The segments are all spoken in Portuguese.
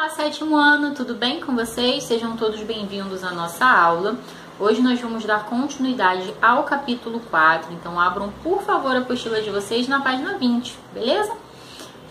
Olá, sétimo ano, tudo bem com vocês? Sejam todos bem-vindos à nossa aula. Hoje nós vamos dar continuidade ao capítulo 4, então abram, por favor, a apostila de vocês na página 20, beleza?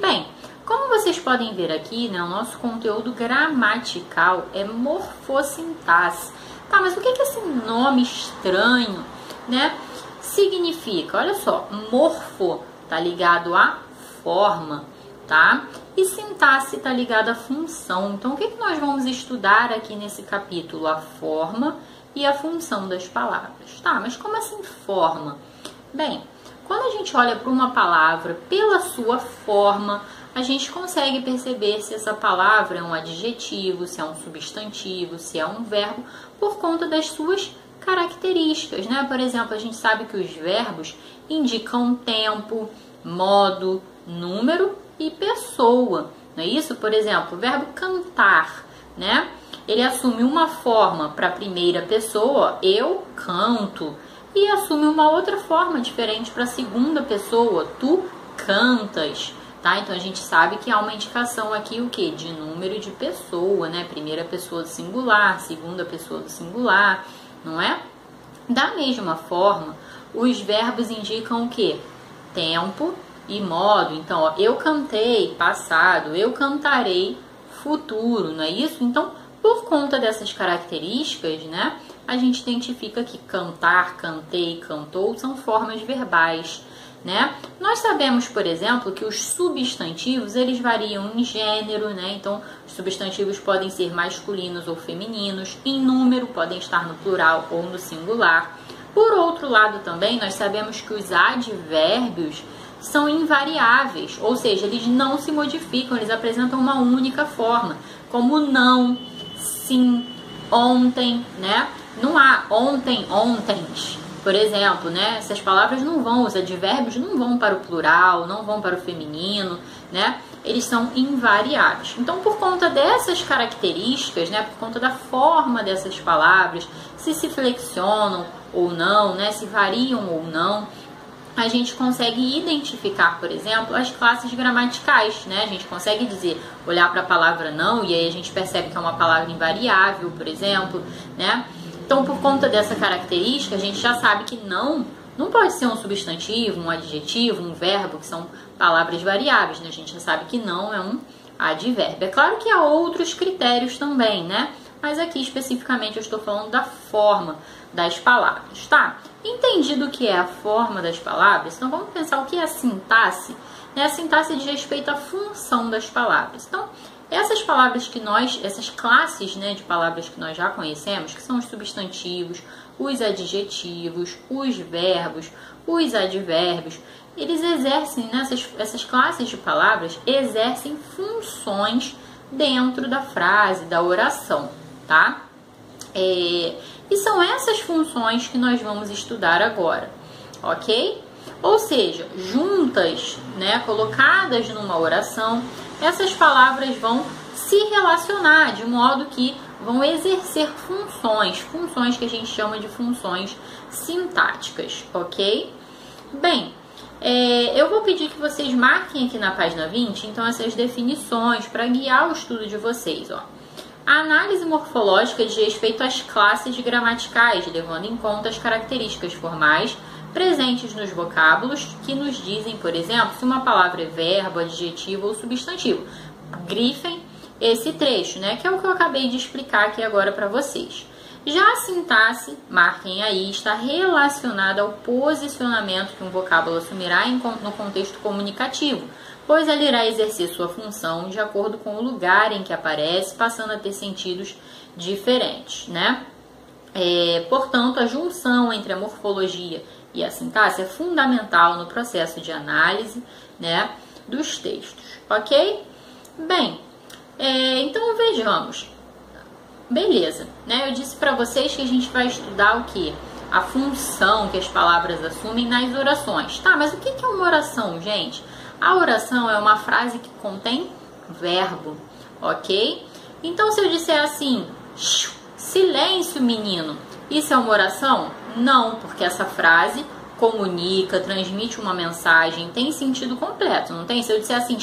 Bem, como vocês podem ver aqui, né, o nosso conteúdo gramatical é morfossintaxe. Tá, mas o que esse nome estranho, né, significa? Olha só, morfo tá ligado à forma, tá? E sintaxe está ligada à função. Então, o que nós vamos estudar aqui nesse capítulo? A forma e a função das palavras. Tá, mas como assim forma? Bem, quando a gente olha para uma palavra pela sua forma, a gente consegue perceber se essa palavra é um adjetivo, se é um substantivo, se é um verbo, por conta das suas características, né? Por exemplo, a gente sabe que os verbos indicam tempo, modo, número e pessoa, não é isso? Por exemplo, o verbo cantar, né? Ele assume uma forma para a primeira pessoa, eu canto, e assume uma outra forma diferente para a segunda pessoa, tu cantas, tá? Então a gente sabe que há uma indicação aqui o que? De número e de pessoa, né? Primeira pessoa do singular, segunda pessoa do singular, não é? Da mesma forma, os verbos indicam o que? Tempo e modo. Então, ó, eu cantei, passado, eu cantarei, futuro, não é isso? Então, por conta dessas características, né, a gente identifica que cantar, cantei, cantou são formas verbais, né? Nós sabemos, por exemplo, que os substantivos, eles variam em gênero, né? Então, os substantivos podem ser masculinos ou femininos, em número, podem estar no plural ou no singular. Por outro lado também, nós sabemos que os advérbios são invariáveis, ou seja, eles não se modificam, eles apresentam uma única forma, como não, sim, ontem, né? Não há ontem, ontens, por exemplo, né? Essas palavras não vão, os advérbios não vão para o plural, não vão para o feminino, né? Eles são invariáveis. Então, por conta dessas características, né? Por conta da forma dessas palavras, se flexionam ou não, né? Se variam ou não, a gente consegue identificar, por exemplo, as classes gramaticais, né? A gente consegue dizer, olhar para a palavra não, e aí a gente percebe que é uma palavra invariável, por exemplo, né? Então, por conta dessa característica, a gente já sabe que não pode ser um substantivo, um adjetivo, um verbo, que são palavras variáveis, né? A gente já sabe que não é um advérbio. É claro que há outros critérios também, né? Mas aqui, especificamente, eu estou falando da forma das palavras, tá? Entendido o que é a forma das palavras, então vamos pensar o que é a sintaxe. A sintaxe diz respeito à função das palavras. Então, essas palavras que essas classes, né, de palavras que nós já conhecemos, que são os substantivos, os adjetivos, os verbos, os advérbios, eles exercem, né, essas classes de palavras exercem funções dentro da frase, da oração, tá? E são essas funções que nós vamos estudar agora, ok? Ou seja, juntas, né, colocadas numa oração, essas palavras vão se relacionar de modo que vão exercer funções que a gente chama de funções sintáticas, ok? Bem, eu vou pedir que vocês marquem aqui na página 20, então, essas definições para guiar o estudo de vocês, ó. A análise morfológica diz respeito às classes gramaticais, levando em conta as características formais presentes nos vocábulos que nos dizem, por exemplo, se uma palavra é verbo, adjetivo ou substantivo. Grifem esse trecho, né, que é o que eu acabei de explicar aqui agora para vocês. Já a sintaxe, marquem aí, está relacionada ao posicionamento que um vocábulo assumirá no contexto comunicativo, pois ele irá exercer sua função de acordo com o lugar em que aparece, passando a ter sentidos diferentes, né? Portanto, a junção entre a morfologia e a sintaxe é fundamental no processo de análise, né, dos textos, ok? Bem, então vejamos. Beleza, né? Eu disse para vocês que a gente vai estudar o que? A função que as palavras assumem nas orações. Tá, mas o que é uma oração, gente? A oração é uma frase que contém verbo, ok? Então, se eu disser assim, silêncio, menino, isso é uma oração? Não, porque essa frase comunica, transmite uma mensagem, tem sentido completo, não tem? Se eu disser assim,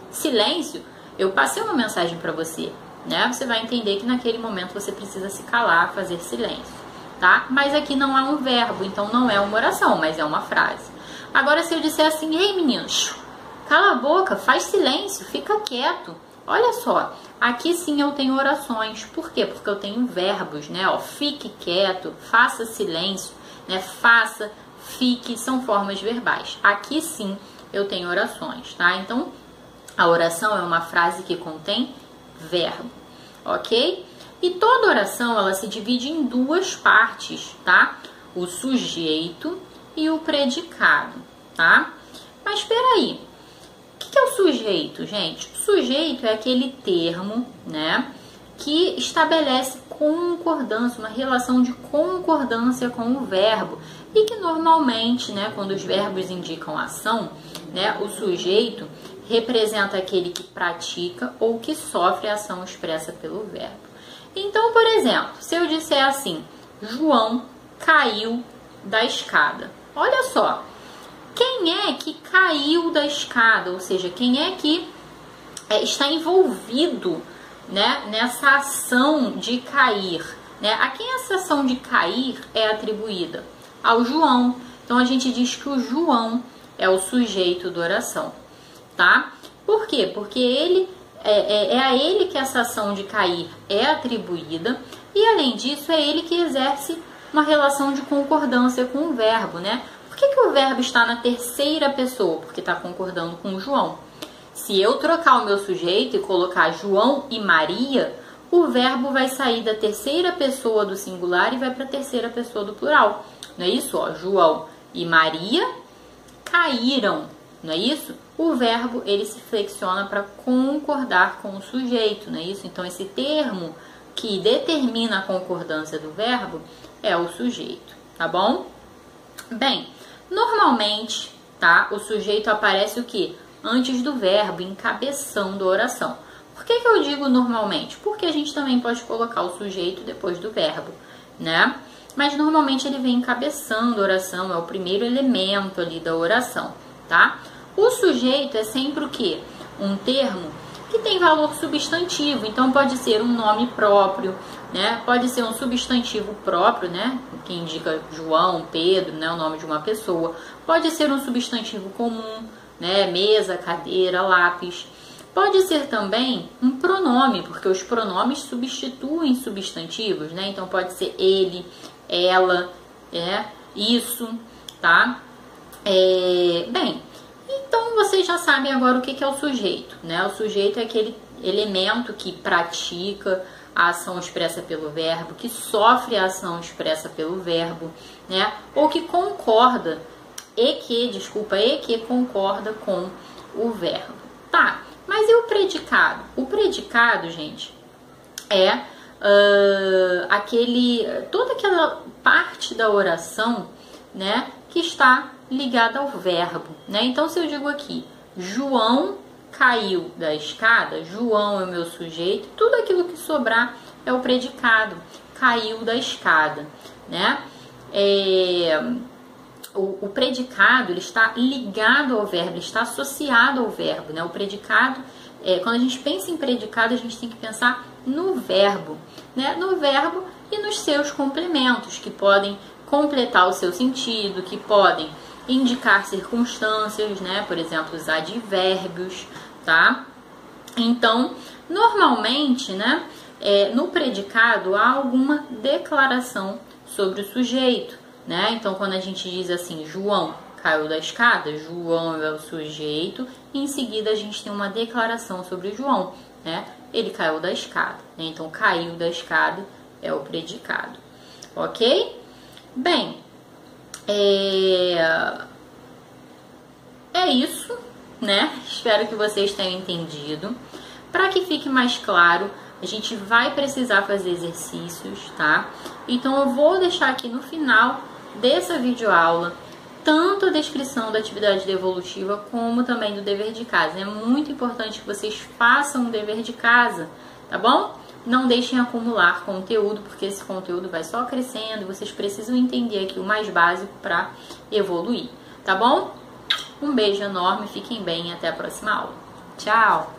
silêncio, eu passei uma mensagem para você, né? Você vai entender que naquele momento você precisa se calar, fazer silêncio, tá? Mas aqui não há um verbo, então não é uma oração, mas é uma frase. Agora, se eu disser assim, ei meninos, cala a boca, faz silêncio, fica quieto. Olha só, aqui sim eu tenho orações. Por quê? Porque eu tenho verbos, né? Ó, fique quieto, faça silêncio, né? Faça, fique, são formas verbais. Aqui sim eu tenho orações, tá? Então, a oração é uma frase que contém verbo, ok? E toda oração, ela se divide em duas partes, tá? O sujeito e o predicado, tá? Mas espera aí. O que é o sujeito, gente? O sujeito é aquele termo, né, que estabelece concordância, uma relação de concordância com o verbo e que normalmente, né, quando os verbos indicam ação, né, o sujeito representa aquele que pratica ou que sofre a ação expressa pelo verbo. Então, por exemplo, se eu disser assim, João caiu da escada. Olha só. Quem é que caiu da escada? Ou seja, quem é que está envolvido, né, nessa ação de cair? Né? A quem essa ação de cair é atribuída? Ao João. Então, a gente diz que o João é o sujeito da oração. Tá? Por quê? Porque ele, é a ele que essa ação de cair é atribuída e, além disso, é ele que exerce uma relação de concordância com o verbo, né? Por que o verbo está na terceira pessoa? Porque está concordando com o João. Se eu trocar o meu sujeito e colocar João e Maria, o verbo vai sair da terceira pessoa do singular e vai para a terceira pessoa do plural. Não é isso? Ó, João e Maria caíram. Não é isso? O verbo, ele se flexiona para concordar com o sujeito. Não é isso? Então, esse termo que determina a concordância do verbo é o sujeito. Tá bom? Bem, normalmente, tá? O sujeito aparece o quê? Antes do verbo, encabeçando a oração. Por que eu digo normalmente? Porque a gente também pode colocar o sujeito depois do verbo, né? Mas normalmente ele vem encabeçando a oração, é o primeiro elemento ali da oração, tá? O sujeito é sempre o quê? Um termo que tem valor substantivo, então pode ser um nome próprio, né? Pode ser um substantivo próprio, né? Que indica João, Pedro, né? O nome de uma pessoa. Pode ser um substantivo comum, né? Mesa, cadeira, lápis. Pode ser também um pronome, porque os pronomes substituem substantivos, né? Então pode ser ele, ela, isso, tá? Bem, então vocês já sabem agora o que é o sujeito, né? O sujeito é aquele elemento que pratica a ação expressa pelo verbo, que sofre a ação expressa pelo verbo, né? Ou que concorda, e que concorda com o verbo. Tá, mas e o predicado? O predicado, gente, é toda aquela parte da oração, né, que está ligada ao verbo, né? Então, se eu digo aqui, João caiu da escada, João é o meu sujeito, tudo aquilo que sobrar é o predicado, caiu da escada, né? O predicado, ele está ligado ao verbo, ele está associado ao verbo, né? O predicado, quando a gente pensa em predicado, a gente tem que pensar no verbo, né? No verbo e nos seus complementos, que podem completar o seu sentido, que podem indicar circunstâncias, né? Por exemplo, os advérbios, tá? Então, normalmente, né? No predicado há alguma declaração sobre o sujeito, né? Então, quando a gente diz assim, João caiu da escada, João é o sujeito, e em seguida a gente tem uma declaração sobre João, né? Ele caiu da escada, né? Então, caiu da escada é o predicado, ok? Bem, é isso, né? Espero que vocês tenham entendido. Para que fique mais claro, a gente vai precisar fazer exercícios, tá? Então, eu vou deixar aqui no final dessa videoaula tanto a descrição da atividade devolutiva como também do dever de casa. É muito importante que vocês façam o dever de casa, tá bom? Não deixem acumular conteúdo, porque esse conteúdo vai só crescendo e vocês precisam entender aqui o mais básico para evoluir, tá bom? Um beijo enorme, fiquem bem e até a próxima aula. Tchau!